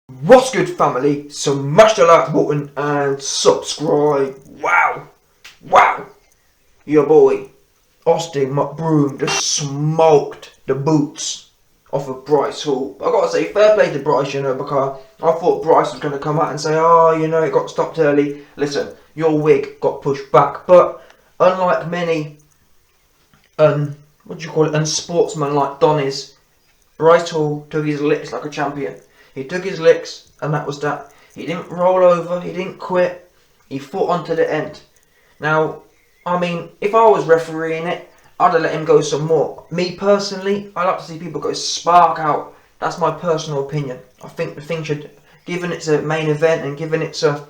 What's good, family? Smash the like button and subscribe. Wow, your boy Austin McBroom just smoked the boots off of Bryce Hall. I gotta say, fair play to Bryce, because I thought Bryce was gonna come out and say, it got stopped early. Listen, your wig got pushed back, but unlike many unsportsman like Donnies, Bryce Hall took his licks like a champion. He took his licks, and that was that. He didn't roll over, he didn't quit, he fought on to the end. Now, if I was refereeing it, I'd have let him go some more. Me personally, I like to see people go spark out. That's my personal opinion. I think the thing should, given it's a main event and given it's a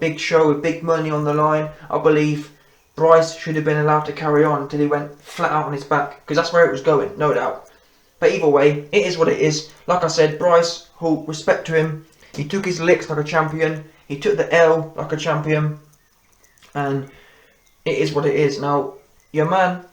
big show with big money on the line, I believe Bryce should have been allowed to carry on until he went flat out on his back, because that's where it was going, no doubt. But either way, it is what it is. Like I said, Bryce Hall, respect to him. He took his licks like a champion. He took the L like a champion. And it is what it is. Now, your man,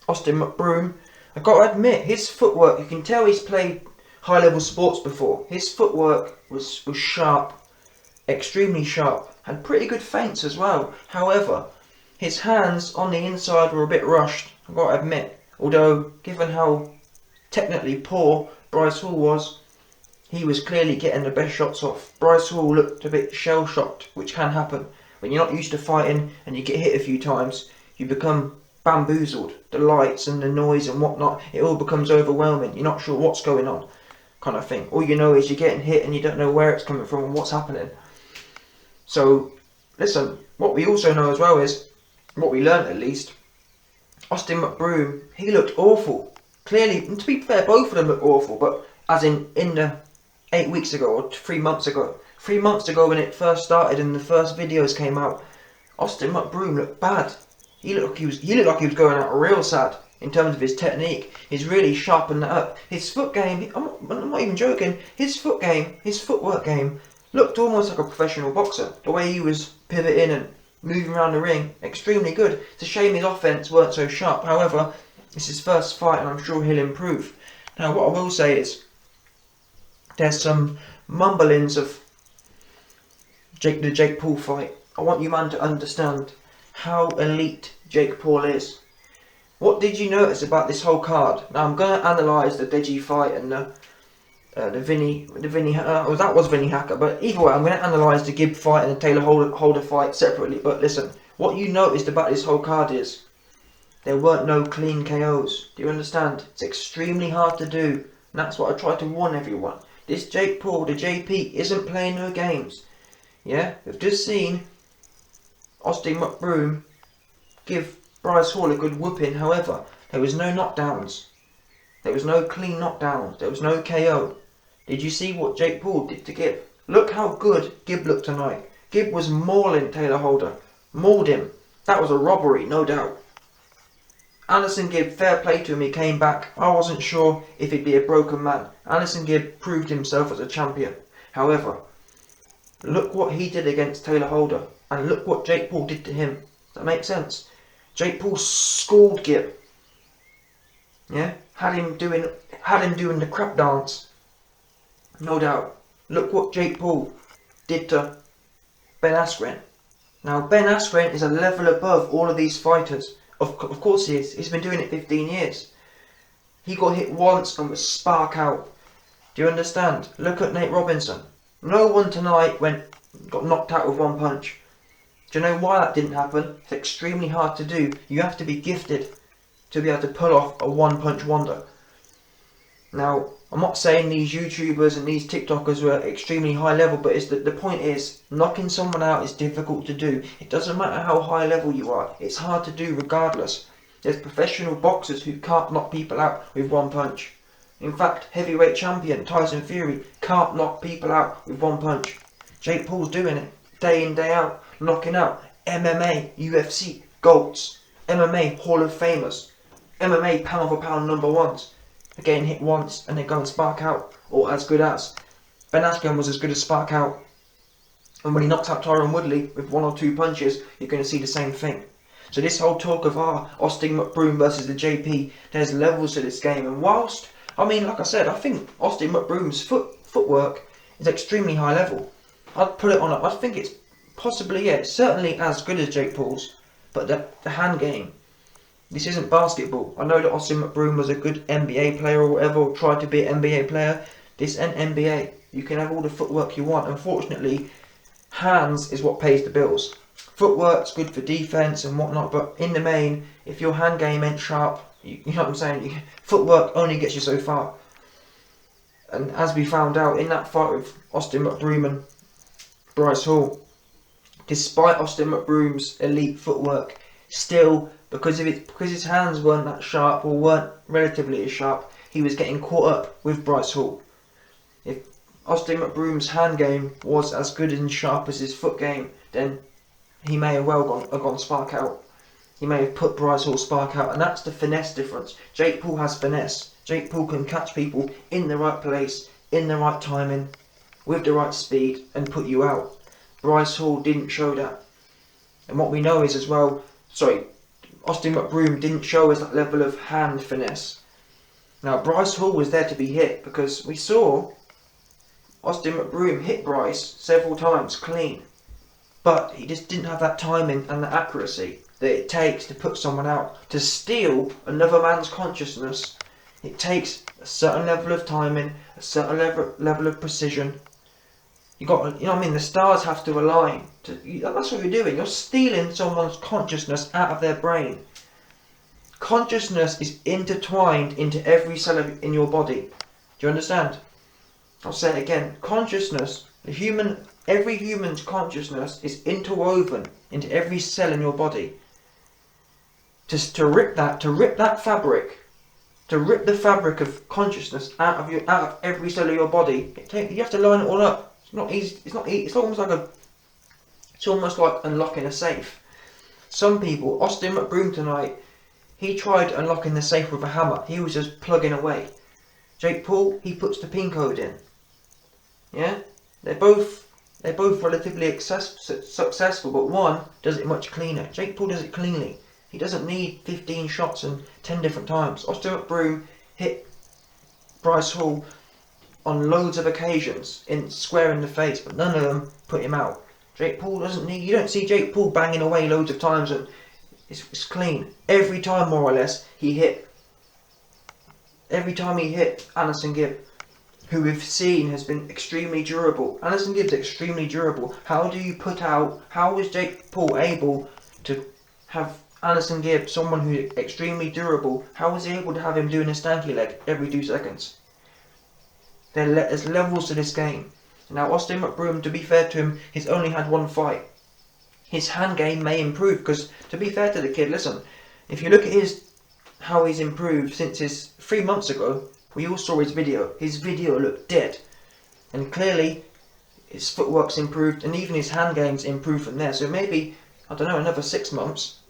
Austin McBroom, I've got to admit, his footwork, you can tell he's played high-level sports before. His footwork was sharp, extremely sharp. Had pretty good feints as well. However, his hands on the inside were a bit rushed, I've got to admit. Although, given how technically poor Bryce Hall was, he was clearly getting the best shots off. Bryce Hall looked a bit shell-shocked, which can happen. When you're not used to fighting and you get hit a few times, you become bamboozled. The lights and the noise and whatnot, it all becomes overwhelming. You're not sure what's going on, kind of thing. All you know is you're getting hit and you don't know where it's coming from and what's happening. So, listen, what we also know as well is, what we learned at least, Austin McBroom, he looked awful. Clearly, and to be fair, both of them look awful, but as in the 8 weeks ago or 3 months ago. 3 months ago when it first started and the first videos came out, Austin McBroom looked bad. He looked like he was going out real sad in terms of his technique. He's really sharpened that up. His foot game, I'm not even joking, his footwork game looked almost like a professional boxer. The way he was pivoting and moving around the ring, extremely good. It's a shame his offense weren't so sharp. However, it's his first fight and I'm sure he'll improve. Now, what I will say is, there's some mumblings of the Jake Paul fight. I want you, man, to understand how elite Jake Paul is. What did you notice about this whole card? Now, I'm going to analyse the Deji fight and the Vinny that was Vinny Hacker, but either way, I'm going to analyse the Gibb fight and the Taylor Holder fight separately. But listen, what you noticed about this whole card is, there weren't no clean KOs. Do you understand? It's extremely hard to do. And that's what I try to warn everyone. This Jake Paul, the JP, isn't playing no games. Yeah? We've just seen Austin McBroom give Bryce Hall a good whooping. However, there was no knockdowns. There was no clean knockdowns. There was no KO. Did you see what Jake Paul did to Gibb? Look how good Gibb looked tonight. Gibb was mauling Taylor Holder. Mauled him. That was a robbery, no doubt. Anderson Gibb, fair play to him, he came back. I wasn't sure if he'd be a broken man. Anderson Gibb proved himself as a champion. However, look what he did against Taylor Holder, and look what Jake Paul did to him. Does that make sense? Jake Paul schooled Gibb. Yeah? Had him doing the crap dance. No doubt. Look what Jake Paul did to Ben Askren. Now, Ben Askren is a level above all of these fighters. Of course he is. He's been doing it 15 years. He got hit once and was spark out. Do you understand? Look at Nate Robinson. No one tonight got knocked out with one punch. Do you know why that didn't happen? It's extremely hard to do. You have to be gifted to be able to pull off a one-punch wonder. Now, I'm not saying these YouTubers and these TikTokers were extremely high level, but the point is, knocking someone out is difficult to do. It doesn't matter how high level you are. It's hard to do regardless. There's professional boxers who can't knock people out with one punch. In fact, heavyweight champion Tyson Fury can't knock people out with one punch. Jake Paul's doing it day in, day out, knocking out MMA, UFC, GOATs, MMA Hall of Famers, MMA pound for pound number ones. Getting hit once and then go and spark out, or as good as. Ben Askren was as good as spark out. And when he knocks out Tyron Woodley with one or two punches, you're going to see the same thing. So this whole talk of Austin McBroom versus the JP, there's levels to this game. And whilst, like I said, I think Austin McBroom's footwork is extremely high level. I'd put it on I think it's possibly, yeah, it's certainly as good as Jake Paul's, but the hand game, this isn't basketball. I know that Austin McBroom was a good NBA player or whatever, or tried to be an NBA player. This ain't NBA. You can have all the footwork you want. Unfortunately, hands is what pays the bills. Footwork's good for defense and whatnot, but in the main, if your hand game ain't sharp, you know what I'm saying, footwork only gets you so far. And as we found out in that fight with Austin McBroom and Bryce Hall, despite Austin McBroom's elite footwork, still, because his hands weren't that sharp, or weren't relatively as sharp, he was getting caught up with Bryce Hall. If Austin McBroom's hand game was as good and sharp as his foot game, then he may have well gone spark out. He may have put Bryce Hall's spark out, and that's the finesse difference. Jake Paul has finesse. Jake Paul can catch people in the right place, in the right timing, with the right speed, and put you out. Bryce Hall didn't show that. And what we know is as well, Austin McBroom didn't show us that level of hand finesse. Now Bryce Hall was there to be hit, because we saw Austin McBroom hit Bryce several times clean. But he just didn't have that timing and the accuracy that it takes to put someone out. To steal another man's consciousness, it takes a certain level of timing, a certain level of precision. You know what I mean? The stars have to align. That's what you're doing. You're stealing someone's consciousness out of their brain. Consciousness is intertwined into every cell in your body. Do you understand? I'll say it again. Consciousness, every human's consciousness is interwoven into every cell in your body. To rip the fabric of consciousness out of every cell of your body, you have to line it all up. It's not easy. It's almost like unlocking a safe. Some people, Austin McBroom tonight, he tried unlocking the safe with a hammer. He was just plugging away. Jake Paul, he puts the pin code in. Yeah, they're both relatively successful, but one does it much cleaner. Jake Paul does it cleanly. He doesn't need 15 shots and 10 different times. Austin McBroom hit Bryce Hall on loads of occasions, square in the face, but none of them put him out. Jake Paul doesn't need. You don't see Jake Paul banging away loads of times and it's clean. Every time, more or less, he hit. Every time he hit Anderson Gibb, who we've seen has been extremely durable. Anderson Gibb's extremely durable. How is Jake Paul able to have Anderson Gibb, someone who's extremely durable, how was he able to have him doing a stanky leg every 2 seconds? There's levels to this game. Now Austin McBroom, to be fair to him, he's only had one fight. His hand game may improve, because to be fair to the kid, listen, if you look at how he's improved since his 3 months ago, we all saw his video. His video looked dead. And clearly, his footwork's improved, and even his hand game's improved from there. So maybe, I don't know, another 6 months,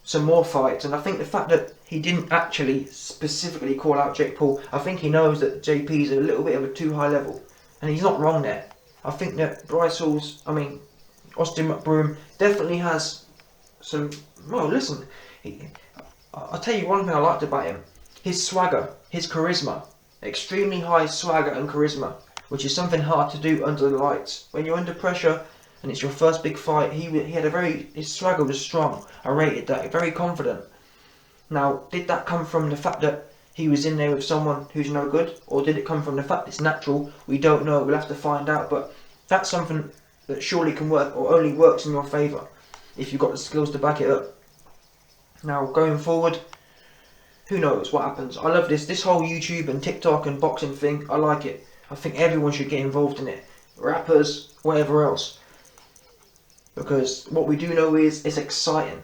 some more fights. And I think the fact that he didn't actually specifically call out Jake Paul, I think he knows that JP's a little bit of a too high level. And he's not wrong there. I think that Austin McBroom definitely has some, well, listen, I'll tell you one thing I liked about him. His swagger, his charisma, extremely high swagger and charisma, which is something hard to do under the lights. When you're under pressure and it's your first big fight, his swagger was strong. I rated that, very confident. Now, did that come from the fact that he was in there with someone who's no good, or did it come from the fact it's natural? We don't know, we'll have to find out, but that's something that surely can work, or only works in your favour, if you've got the skills to back it up. Now, going forward, who knows what happens. I love this whole YouTube and TikTok and boxing thing. I like it. I think everyone should get involved in it. Rappers, whatever else. Because what we do know is it's exciting.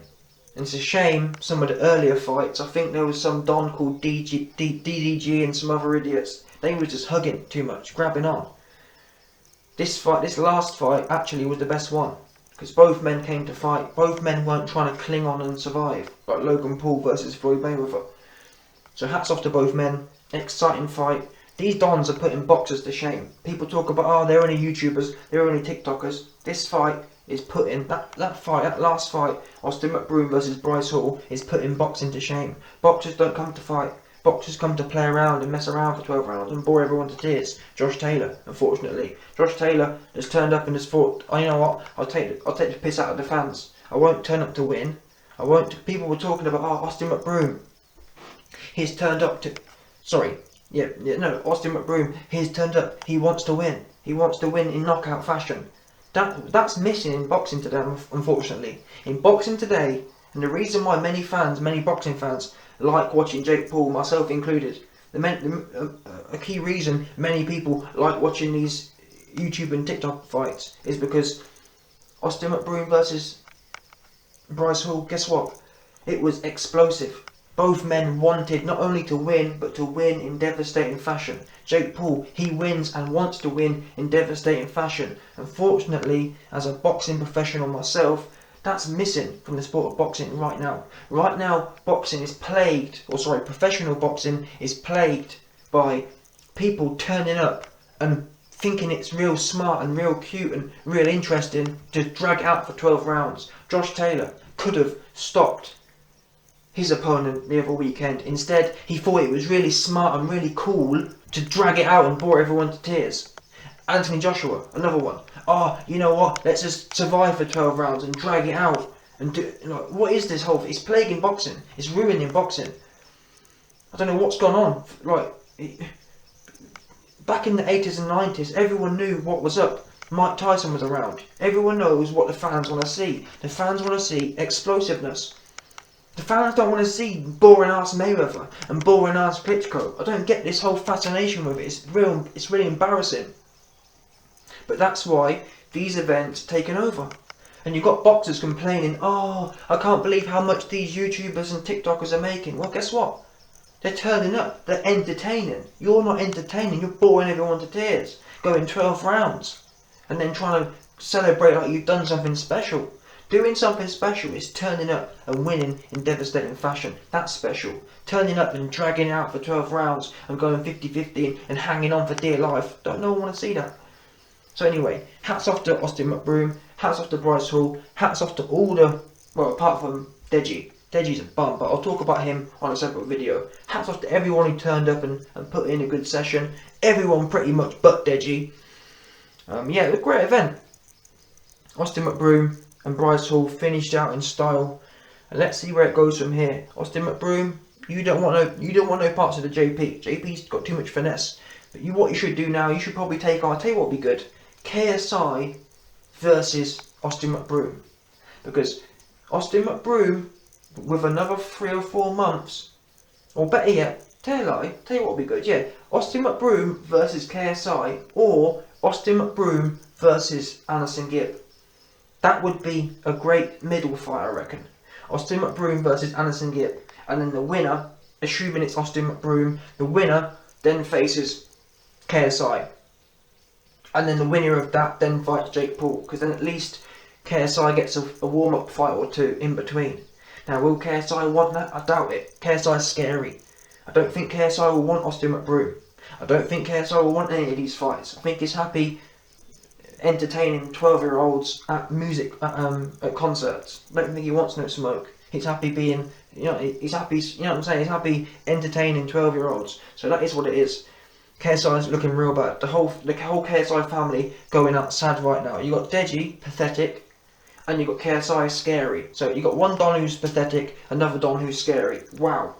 And it's a shame some of the earlier fights, I think there was some Don called DDG and some other idiots. They were just hugging too much, grabbing on. This last fight actually was the best one. Because both men came to fight. Both men weren't trying to cling on and survive. Like Logan Paul versus Floyd Mayweather. So hats off to both men. Exciting fight. These Dons are putting boxers to shame. People talk about, they're only YouTubers, they're only TikTokers. This fight is putting, that last fight, Austin McBroom versus Bryce Hall, is putting boxing to shame. Boxers don't come to fight. boxers come to play around and mess around for 12 rounds and bore everyone to tears. Josh Taylor, unfortunately. Josh Taylor has turned up and has thought, oh, you know what, I'll take the piss out of the fans. I won't turn up to win. I won't. People were talking about, oh, Austin McBroom. He's turned up to, Austin McBroom. He's turned up. He wants to win. He wants to win in knockout fashion. That's missing in boxing today, unfortunately. In boxing today, and the reason why many boxing fans, like watching Jake Paul, myself included, a key reason many people like watching these YouTube and TikTok fights is because Austin McBroom versus Bryce Hall, guess what? It was explosive. Both men wanted not only to win, but to win in devastating fashion. Jake Paul, he wins and wants to win in devastating fashion. Unfortunately, as a boxing professional myself, that's missing from the sport of boxing right now. Right now, professional boxing is plagued by people turning up and thinking it's real smart and real cute and real interesting to drag out for 12 rounds. Josh Taylor could have stopped his opponent the other weekend. Instead, he thought it was really smart and really cool to drag it out and bore everyone to tears. Anthony Joshua, another one. Oh, you know what? Let's just survive for 12 rounds and drag it out and do. What is this whole? It's plaguing boxing. It's ruining boxing. I don't know what's gone on. Back in the 80s and 90s, everyone knew what was up. Mike Tyson was around. Everyone knows what the fans want to see. The fans want to see explosiveness. The fans don't want to see boring ass Mayweather and boring ass Klitschko. I don't get this whole fascination with it. It's really embarrassing. But that's why these events taken over. And you've got boxers complaining, oh, I can't believe how much these YouTubers and TikTokers are making. Well, guess what? They're turning up. They're entertaining. You're not entertaining. You're boring everyone to tears. Going 12 rounds. And then trying to celebrate like you've done something special. Doing something special is turning up and winning in devastating fashion. That's special. Turning up and dragging it out for 12 rounds and going 50-50 and hanging on for dear life. Don't no one want to see that. So anyway, hats off to Austin McBroom, hats off to Bryce Hall, hats off to all the, well, apart from Deji. Deji's a bum, but I'll talk about him on a separate video. Hats off to everyone who turned up and put in a good session. Everyone pretty much but Deji. Yeah, it was a great event. Austin McBroom and Bryce Hall finished out in style. And let's see where it goes from here. Austin McBroom, you don't want no parts of the JP. JP's got too much finesse. But what you should do now, you should probably take on, I'll tell you what would be good, KSI versus Austin McBroom. Because Austin McBroom, with another 3 or 4 months, or better yet, tell you what would be good, yeah, Austin McBroom versus KSI, or Austin McBroom versus Anderson Gibb. That would be a great middle fight, I reckon. Austin McBroom versus Anderson Gibb. And then the winner, assuming it's Austin McBroom, the winner then faces KSI. And then the winner of that then fights Jake Paul. Because then at least KSI gets a warm-up fight or two in between. Now, will KSI want that? I doubt it. KSI's scary. I don't think KSI will want Austin McBroom. I don't think KSI will want any of these fights. I think he's happy entertaining 12-year-olds at at concerts. I don't think he wants no smoke. He's happy being, he's happy, you know what I'm saying? He's happy entertaining 12-year-olds. So that is what it is. KSI's looking real bad. The whole KSI family going out sad right now. You got Deji, pathetic, and you got KSI, scary. So you got one Don who's pathetic, another Don who's scary. Wow.